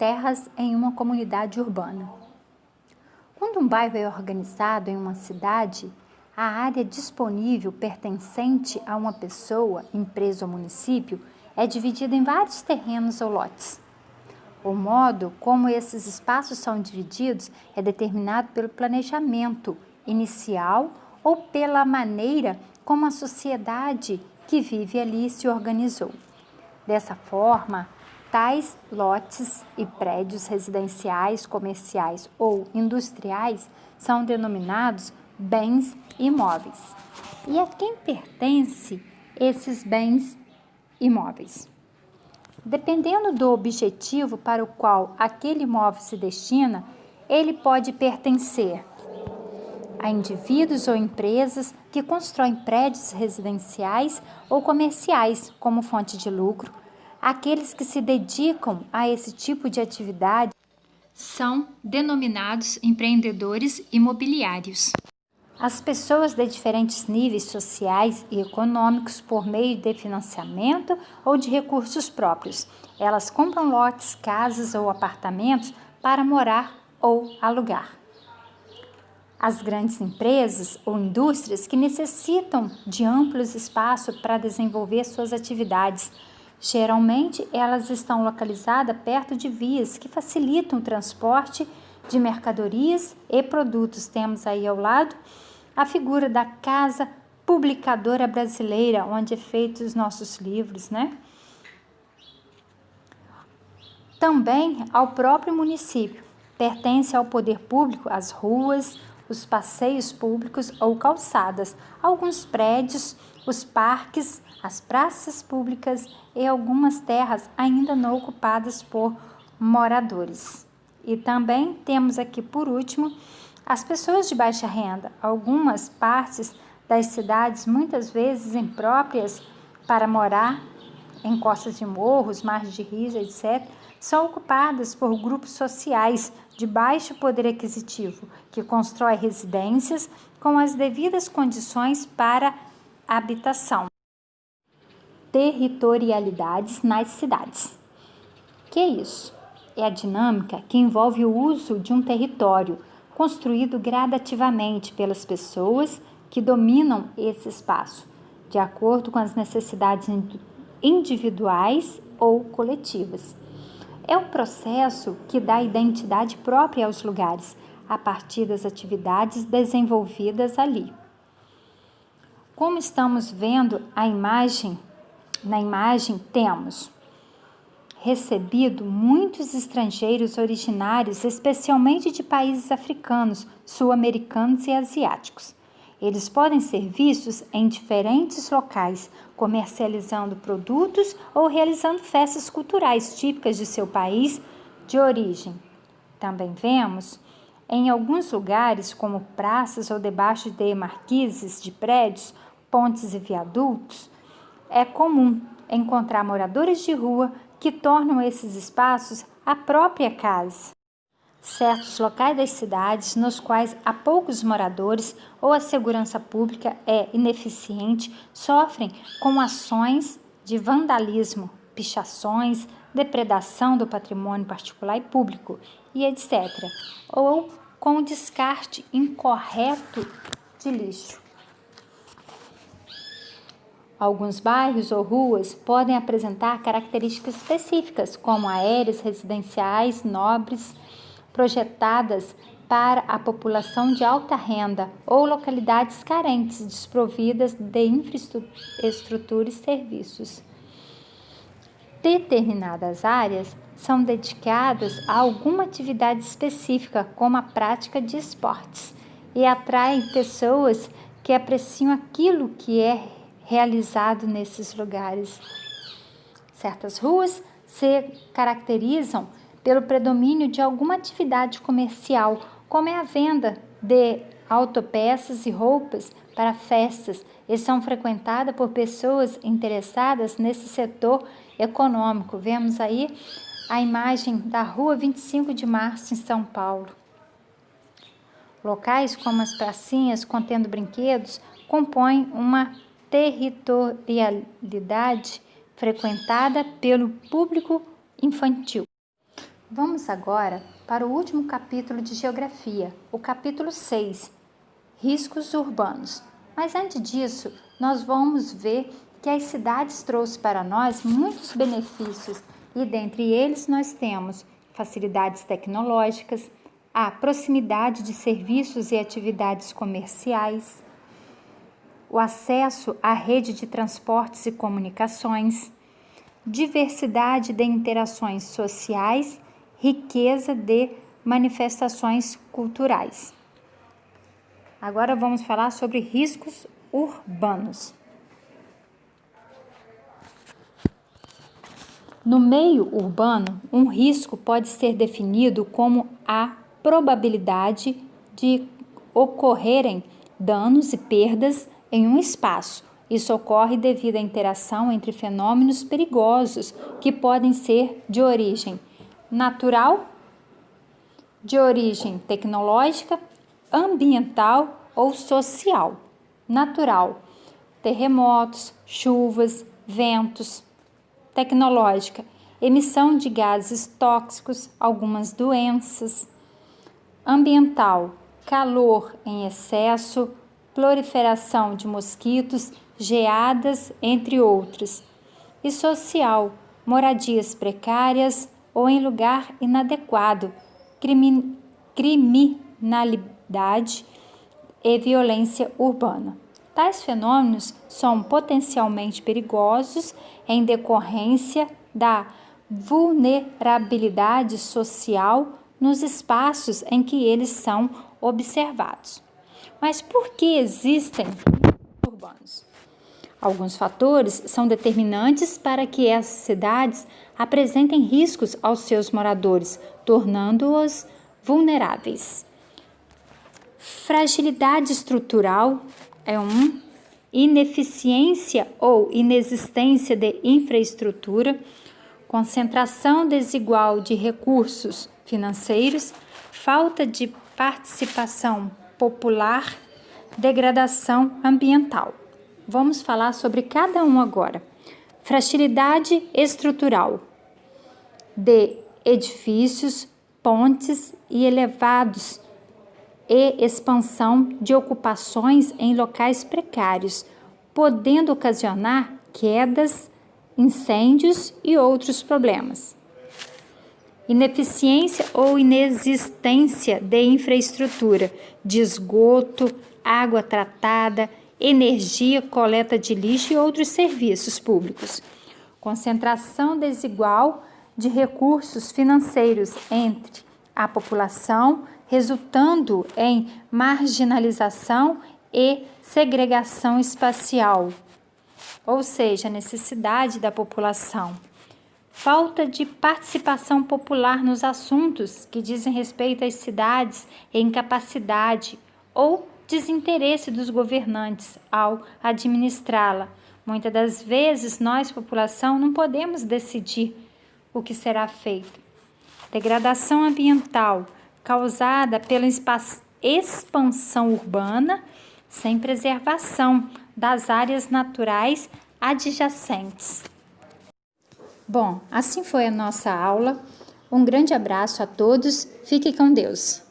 terras em uma comunidade urbana. Quando um bairro é organizado em uma cidade, a área disponível pertencente a uma pessoa, empresa ou município é dividida em vários terrenos ou lotes. O modo como esses espaços são divididos é determinado pelo planejamento inicial ou pela maneira como a sociedade que vive ali se organizou. Dessa forma, tais lotes e prédios residenciais, comerciais ou industriais são denominados bens imóveis. E a quem pertence esses bens imóveis? Dependendo do objetivo para o qual aquele imóvel se destina, ele pode pertencer a indivíduos ou empresas que constroem prédios residenciais ou comerciais como fonte de lucro. Aqueles que se dedicam a esse tipo de atividade são denominados empreendedores imobiliários. As pessoas de diferentes níveis sociais e econômicos, por meio de financiamento ou de recursos próprios, elas compram lotes, casas ou apartamentos para morar ou alugar. As grandes empresas ou indústrias que necessitam de amplos espaços para desenvolver suas atividades. Geralmente, elas estão localizadas perto de vias que facilitam o transporte de mercadorias e produtos. Temos aí ao lado a figura da Casa Publicadora Brasileira, onde é feitos os nossos livros, né? Também ao próprio município. Pertence ao poder público as ruas, os passeios públicos ou calçadas, alguns prédios, os parques, as praças públicas e algumas terras ainda não ocupadas por moradores. E também temos aqui, por último, as pessoas de baixa renda. Algumas partes das cidades, muitas vezes impróprias para morar, em costas de morros, margens de rios, etc., são ocupadas por grupos sociais de baixo poder aquisitivo, que constroem residências com as devidas condições para habitação. Territorialidades nas cidades. Que é isso? É a dinâmica que envolve o uso de um território construído gradativamente pelas pessoas que dominam esse espaço, de acordo com as necessidades individuais ou coletivas. É um processo que dá identidade própria aos lugares, a partir das atividades desenvolvidas ali. Como estamos vendo na imagem temos recebido muitos estrangeiros originários, especialmente de países africanos, sul-americanos e asiáticos. Eles podem ser vistos em diferentes locais, comercializando produtos ou realizando festas culturais típicas de seu país de origem. Também vemos em alguns lugares, como praças ou debaixo de marquises de prédios, pontes e viadutos, é comum encontrar moradores de rua que tornam esses espaços a própria casa. Certos locais das cidades nos quais há poucos moradores ou a segurança pública é ineficiente sofrem com ações de vandalismo, pichações, depredação do patrimônio particular e público e etc. ou com o descarte incorreto de lixo. Alguns bairros ou ruas podem apresentar características específicas, como áreas residenciais nobres, projetadas para a população de alta renda ou localidades carentes, desprovidas de infraestrutura e serviços. Determinadas áreas são dedicadas a alguma atividade específica, como a prática de esportes, e atraem pessoas que apreciam aquilo que é realizado nesses lugares. Certas ruas se caracterizam pelo predomínio de alguma atividade comercial, como é a venda de autopeças e roupas para festas, e são frequentadas por pessoas interessadas nesse setor econômico. Vemos aí a imagem da Rua 25 de Março, em São Paulo. Locais como as pracinhas contendo brinquedos compõem uma territorialidade frequentada pelo público infantil. Vamos agora para o último capítulo de Geografia, o capítulo 6, Riscos Urbanos. Mas antes disso, nós vamos ver que as cidades trouxeram para nós muitos benefícios e dentre eles nós temos facilidades tecnológicas, a proximidade de serviços e atividades comerciais, o acesso à rede de transportes e comunicações, diversidade de interações sociais, riqueza de manifestações culturais. Agora vamos falar sobre riscos urbanos. No meio urbano, um risco pode ser definido como a probabilidade de ocorrerem danos e perdas em um espaço. Isso ocorre devido à interação entre fenômenos perigosos que podem ser de origem natural, de origem tecnológica, ambiental ou social. Natural: terremotos, chuvas, ventos. Tecnológica: emissão de gases tóxicos, algumas doenças. Ambiental: calor em excesso, proliferação de mosquitos, geadas, entre outros. E social: moradias precárias ou em lugar inadequado, criminalidade e violência urbana. Tais fenômenos são potencialmente perigosos em decorrência da vulnerabilidade social nos espaços em que eles são observados. Mas por que existem riscos urbanos? Alguns fatores são determinantes para que essas cidades apresentem riscos aos seus moradores, tornando-os vulneráveis. Fragilidade estrutural é ineficiência ou inexistência de infraestrutura, concentração desigual de recursos financeiros, falta de participação popular, degradação ambiental. Vamos falar sobre cada um agora. Fragilidade estrutural de edifícios, pontes e elevados e expansão de ocupações em locais precários, podendo ocasionar quedas, incêndios e outros problemas. Ineficiência ou inexistência de infraestrutura, de esgoto, água tratada, energia, coleta de lixo e outros serviços públicos. Concentração desigual de recursos financeiros entre a população, resultando em marginalização e segregação espacial, ou seja, a necessidade da população. Falta de participação popular nos assuntos que dizem respeito às cidades e incapacidade ou desinteresse dos governantes ao administrá-la. Muitas das vezes, nós, população, não podemos decidir o que será feito. Degradação ambiental causada pela expansão urbana sem preservação das áreas naturais adjacentes. Bom, assim foi a nossa aula. Um grande abraço a todos. Fique com Deus.